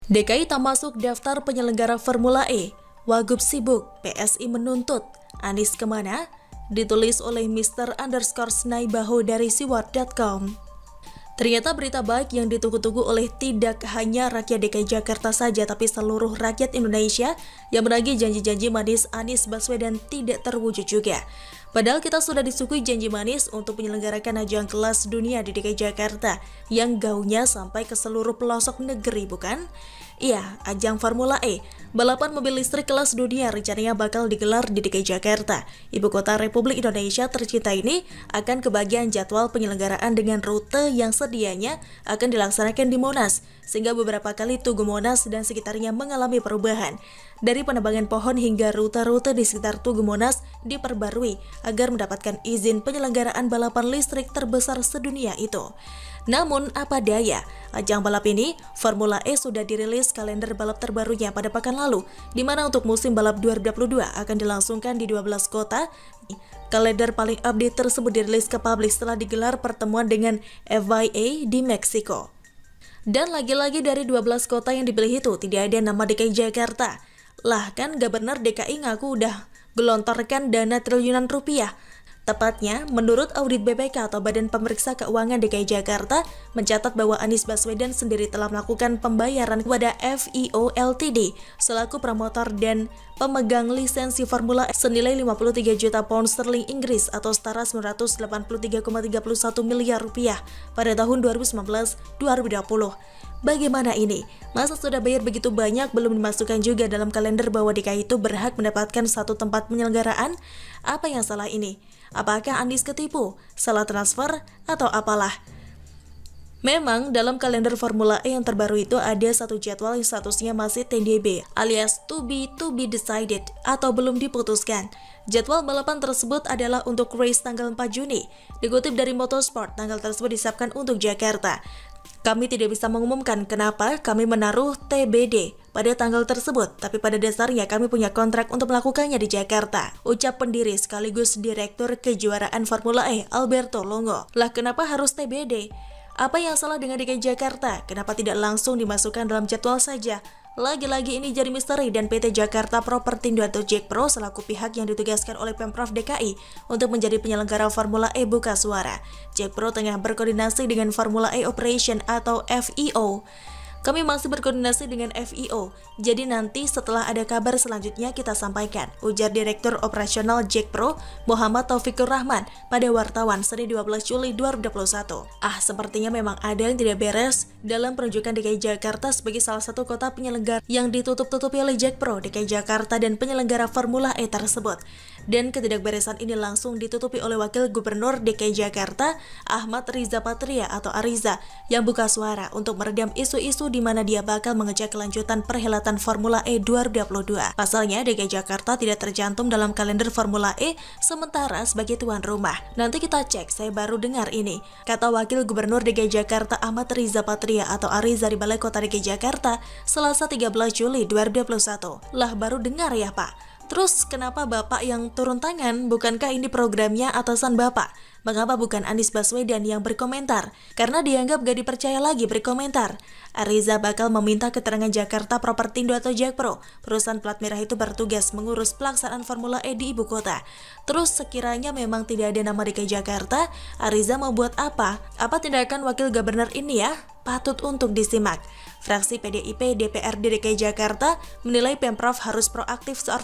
DKI tak masuk daftar penyelenggara Formula E. Wagub sibuk, PSI menuntut. Anies kemana? Ditulis oleh Mr_Snaibaho dari siward.com. Ternyata berita baik yang ditunggu-tunggu oleh tidak hanya rakyat DKI Jakarta saja, tapi seluruh rakyat Indonesia yang menagih janji-janji manis Anies Baswedan tidak terwujud juga. Padahal kita sudah disuguhi janji manis untuk menyelenggarakan ajang kelas dunia di DKI Jakarta yang gaungnya sampai ke seluruh pelosok negeri, bukan? Iya, ajang Formula E, balapan mobil listrik kelas dunia rencananya bakal digelar di DKI Jakarta. Ibu kota Republik Indonesia tercinta ini akan kebagian jadwal penyelenggaraan dengan rute yang sedianya akan dilaksanakan di Monas, sehingga beberapa kali Tugu Monas dan sekitarnya mengalami perubahan. Dari penebangan pohon hingga rute-rute di sekitar Tugu Monas diperbarui agar mendapatkan izin penyelenggaraan balapan listrik terbesar sedunia itu. Namun, apa daya, ajang balap ini, Formula E sudah dirilis kalender balap terbarunya pada pekan lalu, di mana untuk musim balap 2022 akan dilangsungkan di 12 kota. Kalender paling update tersebut dirilis ke publik setelah digelar pertemuan dengan FIA di Meksiko. Dan lagi-lagi dari 12 kota yang dipilih itu, tidak ada nama DKI Jakarta. Lah kan Gubernur DKI ngaku udah gelontorkan dana triliunan rupiah. Tepatnya, menurut audit BPK atau Badan Pemeriksa Keuangan DKI Jakarta, mencatat bahwa Anies Baswedan sendiri telah melakukan pembayaran kepada FIO Ltd selaku promotor dan pemegang lisensi Formula E senilai 53 juta pound sterling Inggris atau setara 983,31 miliar rupiah pada tahun 2019-2020. Bagaimana ini? Masa sudah bayar begitu banyak belum dimasukkan juga dalam kalender bahwa DKI itu berhak mendapatkan satu tempat penyelenggaraan? Apa yang salah ini? Apakah Anies ketipu? Salah transfer? Atau apalah? Memang dalam kalender Formula E yang terbaru itu ada satu jadwal yang statusnya masih TBD alias to be decided atau belum diputuskan. Jadwal balapan tersebut adalah untuk race tanggal 4 Juni. Dikutip dari Motorsport, tanggal tersebut disiapkan untuk Jakarta. Kami tidak bisa mengumumkan kenapa kami menaruh TBD pada tanggal tersebut, tapi pada dasarnya kami punya kontrak untuk melakukannya di Jakarta, ucap pendiri sekaligus Direktur Kejuaraan Formula E, Alberto Longo. Lah kenapa harus TBD? Apa yang salah dengan DKI Jakarta? Kenapa tidak langsung dimasukkan dalam jadwal saja? Lagi-lagi ini jadi misteri dan PT Jakarta Propertindo atau Jakpro selaku pihak yang ditugaskan oleh Pemprov DKI untuk menjadi penyelenggara Formula E buka suara. Jakpro tengah berkoordinasi dengan Formula E Operation atau FIO. Kami masih berkoordinasi dengan FIO, jadi nanti setelah ada kabar selanjutnya kita sampaikan, ujar Direktur Operasional Jakpro Muhammad Taufikur Rahman pada wartawan Senin 12 Juli 2021. Sepertinya memang ada yang tidak beres dalam penunjukan DKI Jakarta sebagai salah satu kota penyelenggara yang ditutup-tutupi oleh Jakpro DKI Jakarta dan penyelenggara Formula E tersebut. Dan ketidakberesan ini langsung ditutupi oleh Wakil Gubernur DKI Jakarta Ahmad Riza Patria atau Ariza yang buka suara untuk meredam isu-isu di mana dia bakal mengecek kelanjutan perhelatan Formula E 2022. Pasalnya DKI Jakarta tidak tercantum dalam kalender Formula E sementara sebagai tuan rumah. Nanti kita cek, saya baru dengar ini, kata Wakil Gubernur DKI Jakarta Ahmad Riza Patria atau Ariza di Balai Kota DKI Jakarta Selasa 13 Juli 2021. Lah baru dengar ya Pak? Terus kenapa Bapak yang turun tangan? Bukankah ini programnya atasan Bapak? Mengapa bukan Anies Baswedan yang berkomentar? Karena dianggap gak dipercaya lagi berkomentar. Ariza bakal meminta keterangan Jakarta Propertindo atau Jakpro. Perusahaan plat merah itu bertugas mengurus pelaksanaan Formula E di ibu kota. Terus sekiranya memang tidak ada nama DKI Jakarta, Ariza mau buat apa? Apa tindakan Wakil Gubernur ini ya? Patut untuk disimak. Fraksi PDIP DPRD DKI Jakarta menilai Pemprov harus proaktif soal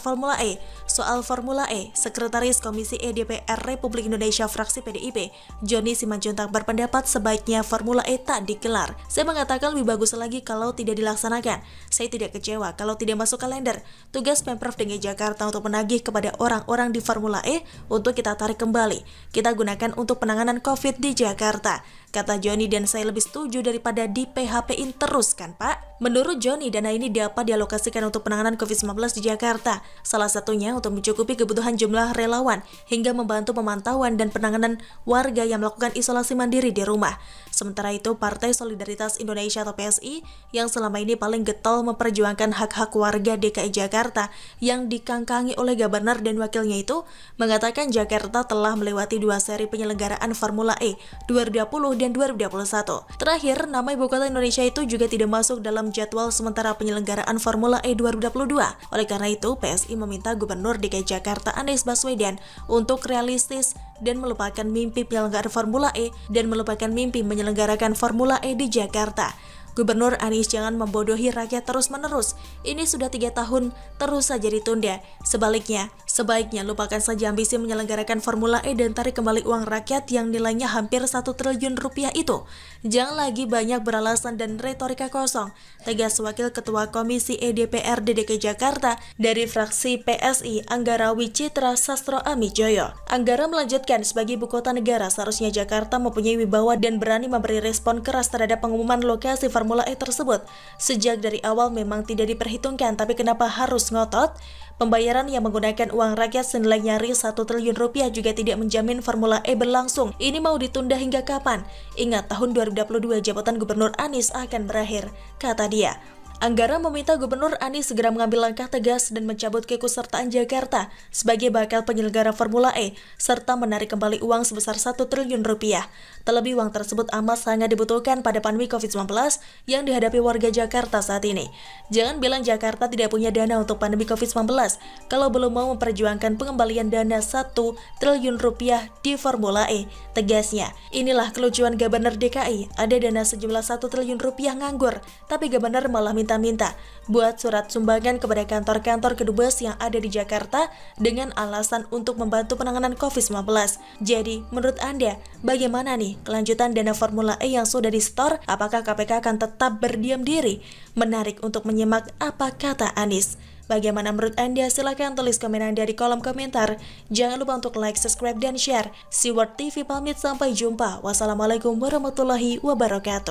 Formula E. Sekretaris Komisi E DPR Republik Indonesia fraksi PDIP, Joni Simanjuntak berpendapat sebaiknya Formula E tak digelar. Saya mengatakan lebih bagus lagi kalau tidak dilaksanakan. Saya tidak kecewa kalau tidak masuk kalender. Tugas Pemprov DKI Jakarta untuk menagih kepada orang-orang di Formula E untuk kita tarik kembali. Kita gunakan untuk penanganan COVID di Jakarta, kata Joni, dan saya lebih setuju daripada di PHP-in terus kan Pak? Menurut Joni, dana ini dapat dialokasikan untuk penanganan COVID-19 di Jakarta. Salah satunya untuk mencukupi kebutuhan jumlah relawan hingga membantu pemantauan dan penanganan warga yang melakukan isolasi mandiri di rumah. Sementara itu, Partai Solidaritas Indonesia atau PSI yang selama ini paling getol memperjuangkan hak-hak warga DKI Jakarta yang dikangkangi oleh Gubernur dan wakilnya itu mengatakan Jakarta telah melewati 2 seri penyelenggaraan Formula E 2020 dan 2021. Terakhir, nama ibu kota Indonesia itu juga tidak masuk dalam dalam jadwal sementara penyelenggaraan Formula E 2022. Oleh karena itu, PSI meminta Gubernur DKI Jakarta Anies Baswedan untuk realistis dan melupakan mimpi penyelenggaraan Formula E dan melupakan mimpi menyelenggarakan Formula E di Jakarta. Gubernur Anies jangan membodohi rakyat terus-menerus. Ini sudah 3 tahun terus saja ditunda. Sebaiknya lupakan saja ambisi menyelenggarakan Formula E dan tarik kembali uang rakyat yang nilainya hampir 1 triliun rupiah itu. Jangan lagi banyak beralasan dan retorika kosong, tegas Wakil Ketua Komisi E DPRD DKI Jakarta dari fraksi PSI Anggara Wicitra Sastro Amijoyo. Anggara melanjutkan, sebagai ibu kota negara seharusnya Jakarta mempunyai wibawa dan berani memberi respon keras terhadap pengumuman lokasi Formula E tersebut. Sejak dari awal memang tidak diperhitungkan, tapi kenapa harus ngotot? Pembayaran yang menggunakan uang rakyat senilai nyaris 1 triliun rupiah juga tidak menjamin Formula E berlangsung. Ini mau ditunda hingga kapan? Ingat, tahun 2022 jabatan Gubernur Anies akan berakhir, kata dia. Anggara meminta Gubernur Anies segera mengambil langkah tegas dan mencabut keikutsertaan Jakarta sebagai bakal penyelenggara Formula E, serta menarik kembali uang sebesar 1 triliun rupiah. Terlebih uang tersebut amat sangat dibutuhkan pada pandemi COVID-19 yang dihadapi warga Jakarta saat ini. Jangan bilang Jakarta tidak punya dana untuk pandemi COVID-19 kalau belum mau memperjuangkan pengembalian dana 1 triliun rupiah di Formula E. Tegasnya, inilah kelucuan Gubernur DKI, ada dana sejumlah 1 triliun rupiah nganggur, tapi Gubernur malah minta buat surat sumbangan kepada kantor-kantor kedubes yang ada di Jakarta dengan alasan untuk membantu penanganan COVID-19. Jadi, menurut Anda, bagaimana nih kelanjutan dana Formula E yang sudah di-store? Apakah KPK akan tetap berdiam diri? Menarik untuk menyimak apa kata Anies. Bagaimana menurut Anda? Silahkan tulis komen Anda di kolom komentar. Jangan lupa untuk like, subscribe, dan share. Siward TV pamit, sampai jumpa. Wassalamualaikum warahmatullahi wabarakatuh.